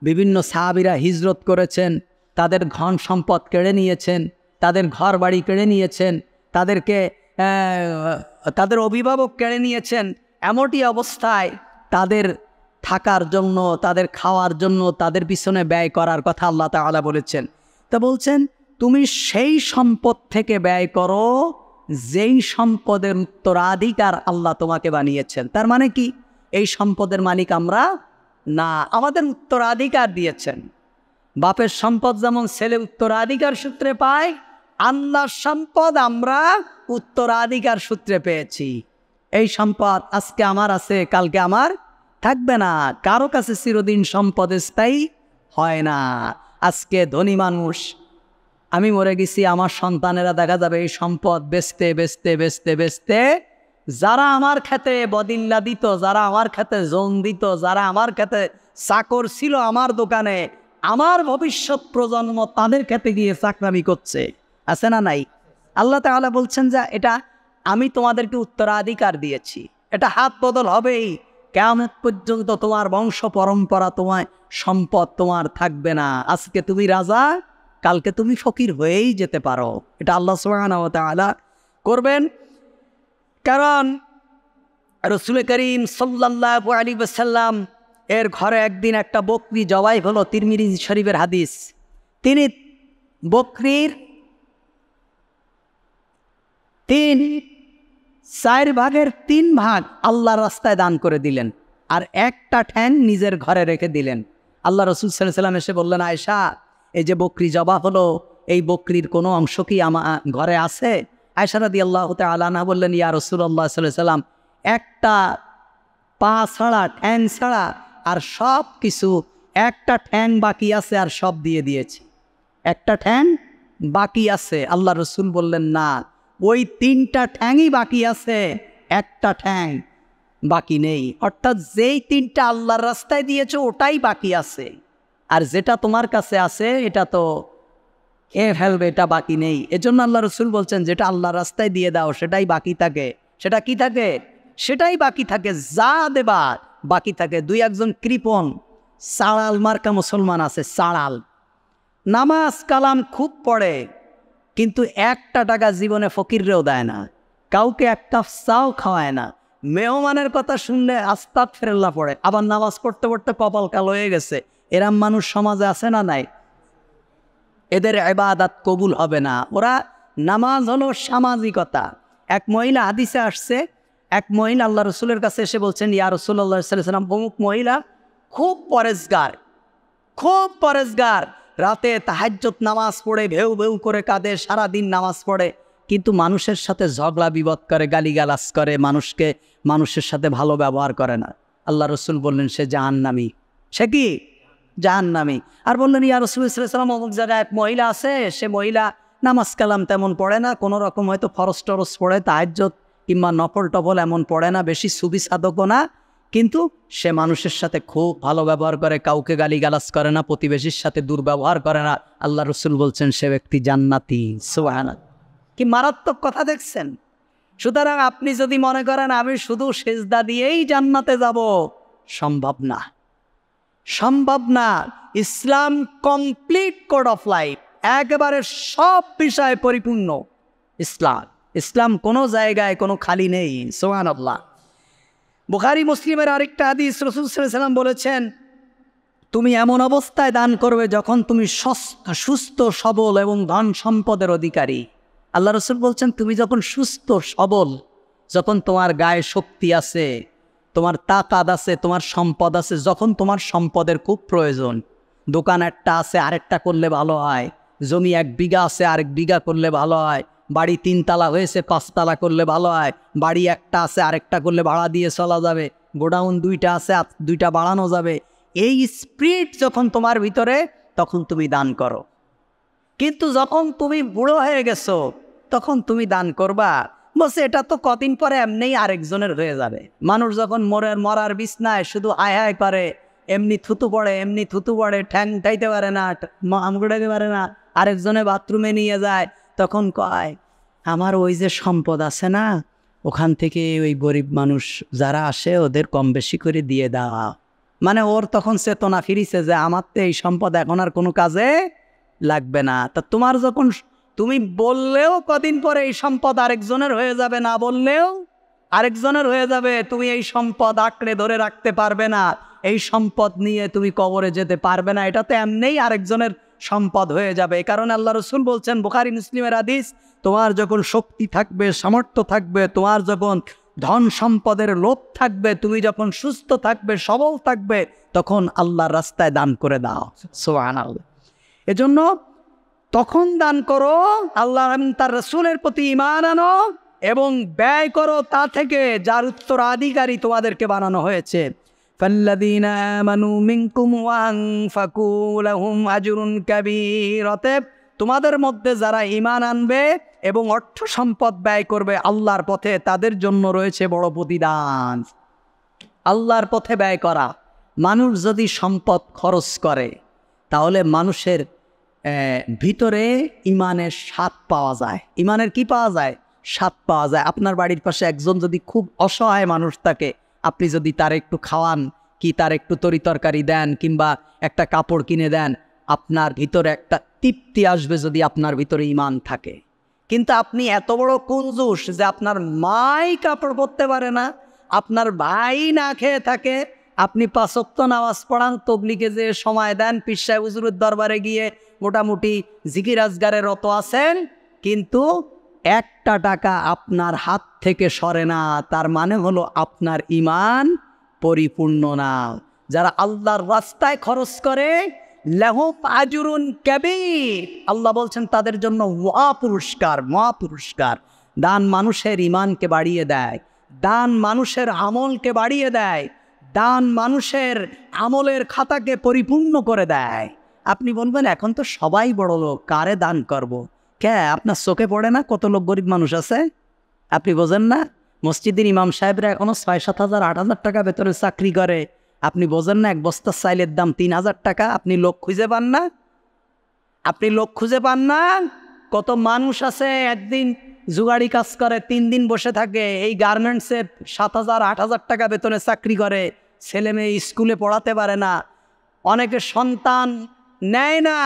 বিভিন্ন সাহাবীরা হিজরত করেছেন, তাদের ধন সম্পদ কেড়ে নিয়েছেন, তাদের ঘর বাড়ি কেড়ে নিয়েছেন, তাদের অভিভাবক কেড়ে নিয়েছেন। এমনটি অবস্থায় তাদের থাকার জন্য, তাদের খাওয়ার জন্য, তাদের পিছনে ব্যয় করার কথা আল্লাহ তাআলা বলেছেন। তা বলছেন তুমি সেই সম্পদ থেকে ব্যয় করো যেই সম্পদের উত্তরাধিকার আল্লাহ তোমাকে বানিয়েছেন। তার মানে কি? এই সম্পদের মালিক আমরা না, আমাদের উত্তরাধিকার দিয়েছেন। বাপের সম্পদ যেমন ছেলে উত্তরাধিকার সূত্রে পায়, আল্লাহর সম্পদ আমরা উত্তরাধিকার সূত্রে পেয়েছি। এই সম্পদ আজকে আমার আছে, কালকে আমার থাকবে না। কারো কাছে চিরদিন সম্পদ স্থায়ী হয় না। আজকে ধনী মানুষ, আমি মরে গেছি, আমার সন্তানেরা দেখা যাবে এই সম্পদ বেচতে বেচতে বেচতে বেচতে যারা আমার খেতে বদিল্লা দিত, যারা আমার খেতে জোন দিত, যারা আমার খেতে চাকর ছিল আমার দোকানে, আমার ভবিষ্যৎ প্রজন্ম তাদের খেতে গিয়ে চাকরামি করছে। আছে না নাই? আল্লাহ তাআলা বলছেন যে এটা আমি তোমাদেরকে উত্তরাধিকার দিয়েছি, এটা হাত বদল হবেই। কিয়ামত পর্যন্ত তোমার বংশ পরম্পরা, তোমার সম্পদ তোমার থাকবে না। আজকে তুমি রাজা, কালকে তুমি ফকির হয়েই যেতে পারো। এটা আল্লাহ সুবহানাহু ওয়া তাআলা করবেন। কারণ রসুল করিম সাল্লাল্লাহু আলাইহি ওয়াসাল্লাম এর ঘরে একদিন একটা বকরি জবাই হলো, তিরমিজি শরীফের হাদিস। তিনি বকরির 4/3 ভাগ আল্লাহর রাস্তায় দান করে দিলেন, আর একটা ঠ্যাং নিজের ঘরে রেখে দিলেন। আল্লাহ রসুল সাল্লাল্লাহু আলাইহি ওয়াসাল্লাম এসে বললেন, আয়েশা, এই যে বকরি জবা হলো, এই বকরির কোনো অংশ কি আমার ঘরে আছে? আয়েশা রাদিয়াল্লাহু তাআলা আনহা বললেন, ইয়া রাসূলুল্লাহ সাল্লাল্লাহু আলাইহি ওয়াসাল্লাম, একটা পা ছাড়া, ঠ্যাং ছাড়া আর সব কিছু, একটা ঠ্যাং বাকি আছে আর সব দিয়ে দিয়েছি। একটা ঠ্যাং বাকি আছে। আল্লাহ রসুল বললেন, না, ওই 3টা ঠ্যাংই বাকি আছে, একটা ঠ্যাং বাকি নেই। অর্থাৎ যেই 3টা আল্লাহর রাস্তায় দিয়েছে ওটাই বাকি আছে, আর যেটা তোমার কাছে আছে এটা তো এ ফেলবে, এটা বাকি নেই। এজন্য আল্লাহ রসুল বলছেন, যেটা আল্লাহর রাস্তায় দিয়ে দাও সেটাই বাকি থাকে। সেটা কি থাকে? সেটাই বাকি থাকে, যা দেবা বাকি থাকে। 2-1 কৃপণ সাড়াল মার্কা মুসলমান আছে, সাড়াল, নামাজ কালাম খুব পড়ে, কিন্তু 1টা টাকা জীবনে ফকিররেও দেয় না, কাউকে এক কাপ চাও খাওয়ায় না, মেহমানের কথা শুনলে আস্তাগফিরুল্লাহ পড়ে, আবার নামাজ পড়তে পড়তে কপাল কালো হয়ে গেছে। এরম মানুষ সমাজে আছে না নাই? এদের ইবাদত কবুল হবে না। ওরা, নামাজ হলো সামাজিকতা। এক মহিলা, হাদিসে আসছে, এক মহিলা আল্লাহ রসুলের কাছে এসে বলছেন, ইয়া রাসূলুল্লাহ সাল্লাল্লাহু আলাইহি ওয়াসাল্লাম, অমুক মহিলা খুব পরেজগার, খুব পরেজগার, রাতে তাহাজ্জুদ নামাজ পড়ে ভেউ ভেউ করে কাঁদে, সারাদিন নামাজ পড়ে, কিন্তু মানুষের সাথে ঝগড়া বিবাদ করে, গালিগালাজ করে, মানুষের সাথে ভালো ব্যবহার করে না। আল্লাহ রসুল বললেন, সে জাহান্নামী। সে কি? জাহান্নামী। আর বললেন, ইয়া রাসূলুল্লাহ সাল্লাল্লাহু আলাইহি ওয়াসাল্লাম, অমুক জায়গায় এক মহিলা আছে, সে মহিলা নামাজ কালাম তেমন পড়ে না, কোনো রকম হয়তো ফরজ টরজ পড়ে, তাহাজ্জুদ কিংবা নফল টফল এমন পড়ে না, বেশি সুবি সাধকও না, কিন্তু সে মানুষের সাথে খুব ভালো ব্যবহার করে, কাউকে গালিগালাজ করে না, প্রতিবেশীর সাথে দুর্ব্যবহার করে না। আল্লাহ রসুল বলছেন, সে ব্যক্তি জান্নাতি। সুবহানাল্লাহ, কি মারাত্মক কথা দেখছেন? সুতরাং আপনি যদি মনে করেন আমি শুধু সেজদা দিয়েই জান্নাতে যাব, সম্ভব না, সম্ভব না। ইসলাম কমপ্লিট কোড অফ লাইফ, একেবারে সব বিষয়ে পরিপূর্ণ ইসলাম কোনো জায়গায় কোনো খালি নেই। সুবহানাল্লাহ। বুখারী মুসলিমের আরেকটা হাদিস, রাসূল সাল্লাল্লাহু আলাইহি ওয়াসাল্লাম বলেছেন, তুমি এমন অবস্থায় দান করবে যখন তুমি সুস্থ সবল এবং ধন সম্পদের অধিকারী। আল্লাহ রসুল বলছেন, তুমি যখন সুস্থ সবল, যখন তোমার গায়ে শক্তি আছে, তোমার তাকাত আছে, তোমার সম্পদ আছে, যখন তোমার সম্পদের খুব প্রয়োজন, দোকান একটা আছে আরেকটা করলে ভালো হয়, জমি 1 বিঘা আছে আরেক বিঘা করলে ভালো হয়, বাড়ি 3 তালা হয়েছে 5 তালা করলে ভালো হয়, বাড়ি একটা আছে আরেকটা করলে ভাড়া দিয়ে চলা যাবে, গোডাউন 2টা আছে 2টা বাড়ানো যাবে, এই স্পিরিট যখন তোমার ভিতরে, তখন তুমি দান করো। কিন্তু যখন তুমি বুড়ো হয়ে গেছো, তখন তুমি দান করবা, বলছে এটা তো কদিন পরে এমনিই আরেকজনের হয়ে যাবে। মানুষ যখন মরার বিছনায় শুধু হায় হায় করে, এমনি থুতু পড়ে, ঠ্যাং উঠাইতে পারে না, আম গুড়াইতে পারে না, আরেকজনে বাথরুমে নিয়ে যায়, তখন কয়, আমার ওই যে সম্পদ আছে না, ওখান থেকে ওই গরিব মানুষ যারা আসে ওদের কম বেশি করে দিয়ে দেওয়া। মানে ওর তখন চেতনা ফিরিছে যে আমার তো এই সম্পদ এখন আর কোনো কাজে লাগবে না। তা তোমার যখন, তুমি বললেও কদিন পরে এই সম্পদ আরেকজনের হয়ে যাবে, না বললেও আরেকজনের হয়ে যাবে, তুমি এই সম্পদ আঁকড়ে ধরে রাখতে পারবে না, এই সম্পদ নিয়ে তুমি কবরে যেতে পারবে না, এটা তো এমনিই আরেকজনের সম্পদ হয়ে যাবে। এই কারণে আল্লাহ রসুল বলছেন, বুখারী মুসলিমের হাদিস, তোমার যখন শক্তি থাকবে, সামর্থ্য থাকবে, তোমার যখন ধন সম্পদের লোভ থাকবে, তুমি যখন সুস্থ থাকবে, সবল থাকবে, তখন আল্লাহর রাস্তায় দান করে দাও। সুবহানাল্লাহ। এজন্য তখন দান করো, আল্লাহ তার রাসূলের প্রতি ঈমান আনো এবং ব্যয় করো তা থেকে যার উত্তরাধিকারী তোমাদেরকে বানানো হয়েছে। ফাল্লাযীনা আমানু মিনকুম ওয়া আনফাকু লাহুম আজরুন কাবীর। অতএব তোমাদের মধ্যে যারা ঈমান আনবে এবং অর্থ সম্পদ ব্যয় করবে আল্লাহর পথে, তাদের জন্য রয়েছে বড় প্রতিদান। আল্লাহর পথে ব্যয় করা, মানুষ যদি সম্পদ খরচ করে তাহলে মানুষের ভিতরে ইমানের স্বাদ পাওয়া যায়। ইমানের কি পাওয়া যায়? স্বাদ পাওয়া যায়। আপনার বাড়ির পাশে একজন যদি খুব অসহায় মানুষ থাকে, আপনি যদি তার একটু খাওয়ান, কি তার একটু তরি তরকারি দেন, কিংবা একটা কাপড় কিনে দেন, আপনার ভিতরে একটা তৃপ্তি আসবে যদি আপনার ভিতরে ইমান থাকে। কিন্তু আপনি এত বড় কঞ্জুস যে আপনার মাই কাপড় পরতে পারে না, আপনার ভাই না খেয়ে থাকে, আপনি 5 ওয়াক্ত নামাজ পড়ান, তবলিগে যে সময় দেন, পীর সাহেব হুজুরের দরবারে গিয়ে মোটামুটি জিকির আজগারে রত আছেন, কিন্তু একটা টাকা আপনার হাত থেকে সরে না, তার মানে হলো আপনার ঈমান পরিপূর্ণ না। যারা আল্লাহর রাস্তায় খরচ করে লাহুম আজরুন কাবীর, আল্লাহ বলছেন তাদের জন্য মহাপুরস্কার, মহাপুরস্কার। দান মানুষের ঈমানকে বাড়িয়ে দেয়, দান মানুষের আমলকে বাড়িয়ে দেয়, দান মানুষের আমলের খাতাকে পরিপূর্ণ করে দেয়। আপনি বলবেন এখন তো সবাই বড় লোক, কারে দান করব? কে আপনার চোখে পড়ে না কত লোক গরিব মানুষ আছে? আপনি বোঝেন না? মসজিদের ইমাম সাহেবরা এখনো 6-7 হাজার 8 হাজার টাকা বেতনে চাকরি করে। আপনি বোঝেন না এক বস্তা চাইলের দাম 3000 টাকা? আপনি লোক খুঁজে পান না? আপনি লোক খুঁজে পান না? কত মানুষ আছে একদিন জুগাড়ি কাজ করে, 3 দিন বসে থাকে। এই গার্মেন্টসে 7,000 8,000 টাকা বেতনে চাকরি করে, ছেলে মেয়ে স্কুলে পড়াতে পারে না, অনেকে সন্তান নেয় না,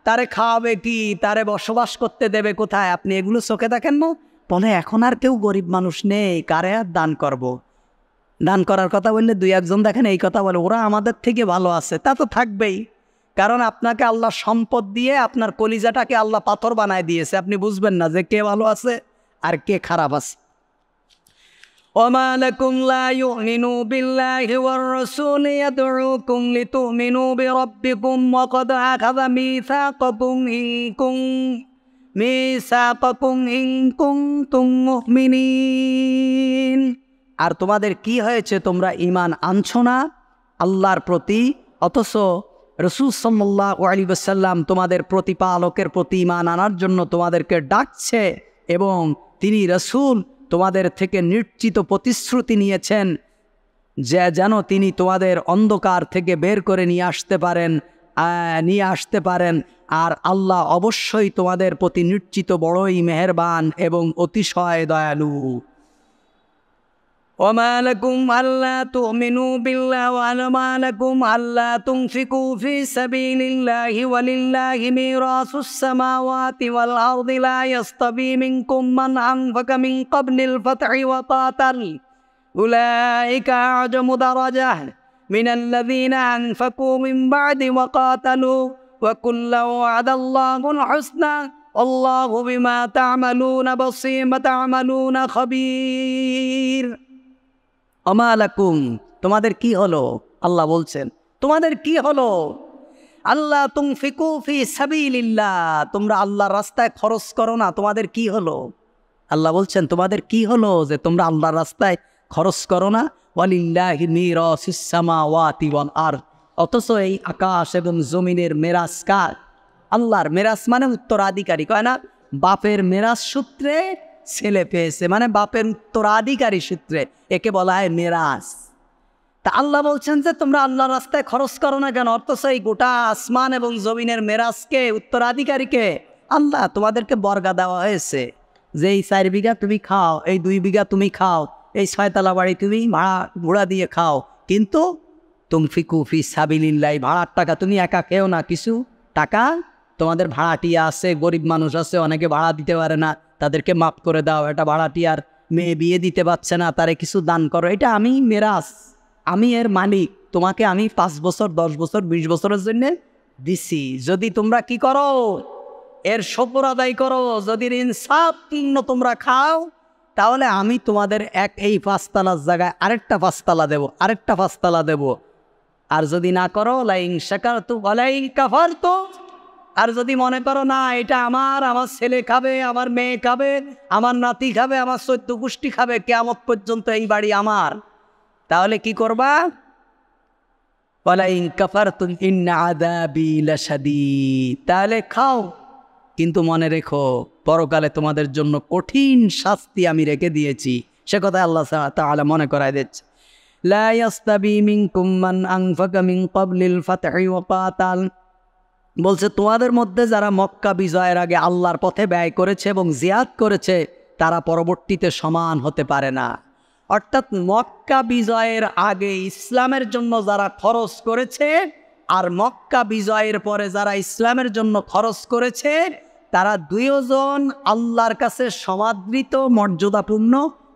তারে খাওয়াবে কি, তারে বসবাস করতে দেবে কোথায়? আপনি এগুলো চোখে দেখেন না? বলে এখন আর কেউ গরিব মানুষ নেই, কারে আর দান করব? দান করার কথা বললে 2-1 দেখেন এই কথা বলে, ওরা আমাদের থেকে ভালো আছে। তা তো থাকবেই, কারণ আপনাকে আল্লাহ সম্পদ দিয়ে আপনার কলিজাটাকে আল্লাহ পাথর বানায় দিয়েছে। আপনি বুঝবেন না যে কে ভালো আছে আর কে খারাপ আছে। وما لكم لا يؤمنوا بالله والرسول يدعوكم لتؤمنوا بربكم وقد أخذ ميثاقكم إن كنتم مؤمنين। আর তোমাদের কি হয়েছে, তোমরা ঈমান আনছো না আল্লাহর প্রতি, অথচ রাসূল সাল্লাল্লাহু আলাইহি ওয়াসাল্লাম তোমাদের প্রতিপালকের প্রতি ঈমান আনার জন্য তোমাদেরকে ডাকছে, এবং তিনি রাসূল তোমাদের থেকে নিশ্চিত প্রতিশ্রুতি নিয়েছেন যে যেন তিনি তোমাদের অন্ধকার থেকে বের করে নিয়ে আসতে পারেন। আর আল্লাহ অবশ্যই তোমাদের প্রতি নিশ্চিত বড়ই মেহেরবান এবং অতিশয় দয়ালু। وما لكم ألا تؤمنوا بالله وما لكم ألا تنفقوا في سبيل الله ولله ميراث السماوات والأرض لا يستوي منكم من أنفق من قبل الفتح وقاتل أولئك أعظم درجة من الذين أنفقوا من بعد وقاتلوا وكلا وعد الله الحسنى والله بما تعملون بصير تعملون خبير। আমালাকুম, তোমাদের কি হলো? আল্লাহ বলছেন তোমাদের কি হলো? আল্লাহ তুনফিকু ফি সাবিলিল্লাহ, তোমরা আল্লাহর রাস্তায় খরচ করো না, তোমাদের কি হলো? আল্লাহ বলছেন তোমাদের কি হলো যে তোমরা আল্লাহর রাস্তায় খরচ করো না? ওয়ালিল্লাহি মিরাসুস সামাওয়াতি ওয়াল আরদ, অথচ এই আকাশ এবং জমিনের মেরাজ কার? আল্লাহর। মেরাজ মানে উত্তরাধিকারী, কয় না? বাপের মেরাজ সূত্রে ছেলে পেয়েছে, মানে বাপের উত্তরাধিকারী সূত্রে, একে বলা হয় মেরাজ। তা আল্লাহ বলছেন যে তোমরা আল্লাহর রাস্তায় খরচ করো না কেন? অথচ এই গোটা আসমান এবং জমিনের মেরাজকে, উত্তরাধিকারীকে আল্লাহ। তোমাদেরকে বর্গা দেওয়া হয়েছে যে এই 4 বিঘা তুমি খাও, এই 2 বিঘা তুমি খাও, এই 6 তলা বাড়ি তুমি ভাড়া দিয়ে খাও, কিন্তু তুনফিকু ফি সাবিলিল্লাহ, ভাড়ার টাকা তুমি একা খেও না, কিছু টাকা তোমাদের ভাড়াটিয়া আছে, গরিব মানুষ আছে, অনেকে ভাড়া দিতে পারে না, তাদেরকে মাফ করে দাও। এটা ভাড়াটিয়ার মেয়ে বিয়ে দিতে পারছে না, তারে কিছু দান করো। এটা আমি মেরাজ, আমি এর মালিক, তোমাকে আমি 5 বছর 10 বছর 20 বছরের জন্য দিছি। যদি তোমরা কি করো, এর শুকর আদায় করো, যদি ইনসাফপূর্ণ তোমরা খাও, তাহলে আমি তোমাদের এই 5 তলার জায়গায় আরেকটা 5 তলা দেবো, আরেকটা 5 তলা দেবো। আর যদি না করো লাইন শাকারতুম ওয়া লাইন কাফারতুম, আর যদি মনে করো না এটা আমার ছেলে খাবে, আমার মেয়ে খাবে, আমার নাতি খাবে, আমার 14 গোষ্ঠী খাবে, কিয়ামত পর্যন্ত এই বাড়ি আমার, তাহলে কি করবা? ওয়ালাইন কাফারতুম ইন্না আযাবি লাশাদীদ, তাহলে খাও, কিন্তু মনে রেখো পরকালে তোমাদের জন্য কঠিন শাস্তি আমি রেখে দিয়েছি। সে কথা আল্লাহ তাআলা মনে করায় দিচ্ছে। লা ইয়াস্তাবি মিনকুম মান আনফাকা মিন ক্বাবলিল ফাতহি ওয়া কাতাল, বলছে তোমাদের মধ্যে যারা মক্কা বিজয়ের আগে আল্লাহর পথে ব্যয় করেছে এবং জিহাদ করেছে, তারা পরবর্তীতে সমান হতে পারে না। অর্থাৎ মক্কা বিজয়ের আগে ইসলামের জন্য যারা খরচ করেছে আর মক্কা বিজয়ের পরে যারা ইসলামের জন্য খরচ করেছে, তারা দুইজন আল্লাহর কাছে সমাদৃত, মর্যাদাপূর্ণ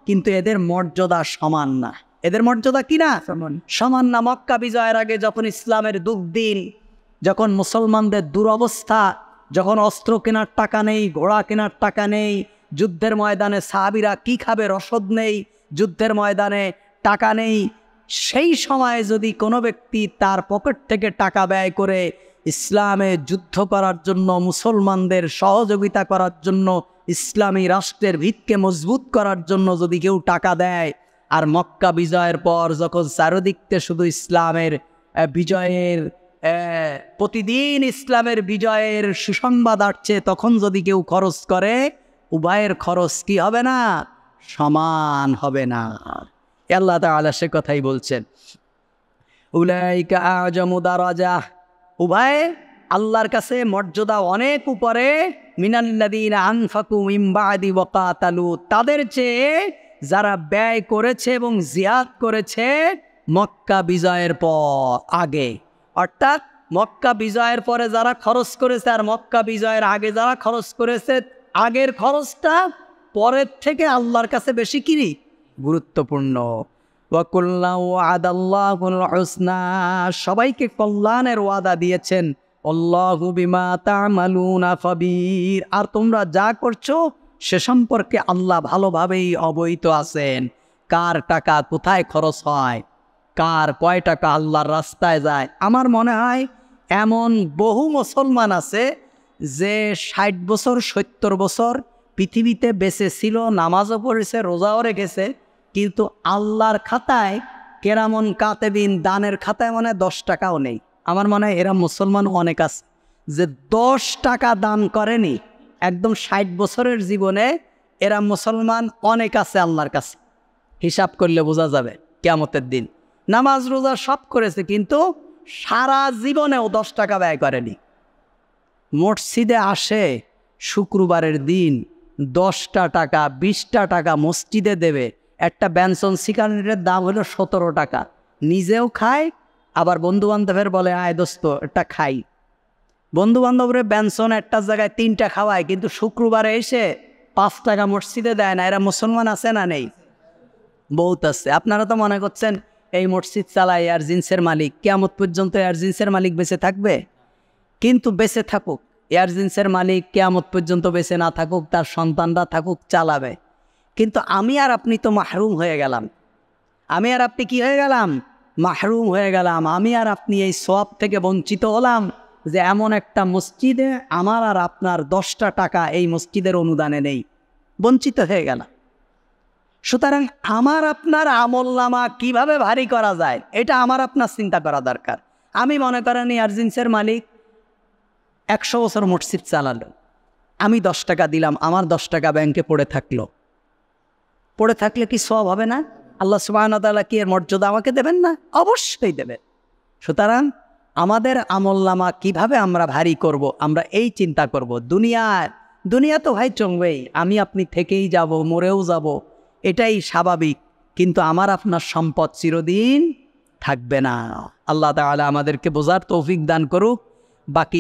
কিন্তু এদের মর্যাদা সমান না। এদের মর্যাদা কি না? সমান না। মক্কা বিজয়ের আগে যখন ইসলামের দুর্দিন, যখন মুসলমানদের দুরবস্থা, যখন অস্ত্র কেনার টাকা নেই, ঘোড়া কেনার টাকা নেই, যুদ্ধের ময়দানে সাহাবীরা কি খাবে রসদ নেই, যুদ্ধের ময়দানে টাকা নেই, সেই সময়ে যদি কোনো ব্যক্তি তার পকেট থেকে টাকা ব্যয় করে ইসলামে যুদ্ধ করার জন্য, মুসলমানদের সহযোগিতা করার জন্য, ইসলামী রাষ্ট্রের ভিতকে মজবুত করার জন্য যদি কেউ টাকা দেয়, আর মক্কা বিজয়ের পর যখন চারিদিকে শুধু ইসলামের বিজয়ের প্রতিদিন ইসলামের বিজয়ের সুসংবাদ আসছে, তখন যদি কেউ খরচ করে, উভয়ের খরচ কি হবে না? সমান হবে না। আল্লাহ তাআলা সে কথাই বলছেন, উলাইকা আ'জামু দারাজাহ, উভয় আল্লাহর কাছে মর্যাদা অনেক উপরে, মিনাল্লাযীনা আনফাকু মিন বা'দি ওয়া কাতালু, তাদের চেয়ে যারা ব্যয় করেছে এবং জিহাদ করেছে মক্কা বিজয়ের পর আগে। অর্থাৎ মক্কা বিজয়ের পরে যারা খরচ করেছে আর মক্কা বিজয়ের আগে যারা খরচ করেছে, আগের খরচটা পরের থেকে আল্লাহর কাছে বেশি কি গুরুত্বপূর্ণ। ওয়া কুল্লাউ ওয়াদাল্লাহুল হুসনা, সবাইকে কল্যাণের ওয়াদা দিয়েছেন। আল্লাহু বিমা তা'মালুনা খাবীর, আর তোমরা যা করছো সে সম্পর্কে আল্লাহ ভালোভাবেই অবহিত আছেন। কার টাকা কোথায় খরচ হয়, কার কয় টাকা আল্লাহর রাস্তায় যায়। আমার মনে হয় এমন বহু মুসলমান আছে যে 60 বছর 70 বছর পৃথিবীতে বেঁচে ছিল, নামাজও পড়েছে, রোজাও রেখেছে, কিন্তু আল্লাহর খাতায় কেরামন কাতেবিন দানের খাতায় মনে হয় 10 টাকাও নেই। আমার মনে হয় এরা মুসলমান অনেক আছে যে 10 টাকা দান করেনি। একদম 60 বছরের জীবনে এরা মুসলমান অনেক আছে আল্লাহর কাছে, হিসাব করলে বোঝা যাবে কিয়ামতের দিন। নামাজ রোজা সব করেছে, কিন্তু সারা জীবনেও 10 টাকা ব্যয় করেনি। মসজিদে আসে শুক্রবারের দিন 10টা টাকা 20টা টাকা মসজিদে দেবে। একটা বেনসন সিগারেটের দাম হলো 17 টাকা, নিজেও খায়, আবার বন্ধুবান্ধবের বলে আয় দোস্ত একটা খাই। বন্ধুবান্ধবরে বেনসন একটা জায়গায় 3টা খাওয়ায়, কিন্তু শুক্রবারে এসে 5 টাকা মসজিদে দেয় না। এরা মুসলমান আছে না নেই? বহুত আছে। আপনারা তো মনে করছেন এই মসজিদ চালায় এয়ার জিন্সের মালিক, কিয়ামত পর্যন্ত এয়ার জিন্সের মালিক বেঁচে থাকবে? কিন্তু বেঁচে থাকুক, এয়ার জিন্সের মালিক কিয়ামত পর্যন্ত বেঁচে না থাকুক, তার সন্তানরা থাকুক, চালাবে। কিন্তু আমি আর আপনি তো মাহরুম হয়ে গেলাম। আমি আর আপনি কি হয়ে গেলাম? মাহরুম হয়ে গেলাম। আমি আর আপনি এই সওয়াব থেকে বঞ্চিত হলাম যে এমন একটা মসজিদে আমার আর আপনার 10টা টাকা এই মসজিদের অনুদানে নেই, বঞ্চিত হয়ে গেলাম। সুতরাং আমার আপনার আমলনামা কিভাবে ভারী করা যায়, এটা আমার আপনার চিন্তা করা দরকার। আমি মনে করেন এয়ার জিন্সের মালিক 100 বছর মসজিদ চালালো, আমি 10 টাকা দিলাম, আমার 10 টাকা ব্যাংকে পড়ে থাকলো। পড়ে থাকলে কি সওয়াব হবে না? আল্লাহ সুবহানাহু ওয়া তাআলা কি এর মর্যাদা আমাকে দেবেন না? অবশ্যই দেবেন। সুতরাং আমাদের আমলনামা কিভাবে আমরা ভারী করব, আমরা এই চিন্তা করব। দুনিয়া তো ভাই চলবেই, আমি আপনি থেকেই যাব, মরেও যাব, এটাই স্বাভাবিক। কিন্তু আমার আপনার সম্পদ চিরদিন থাকবে না। আল্লাহ তাআলা আমাদেরকে বোঝার তৌফিক দান করুক। বাকি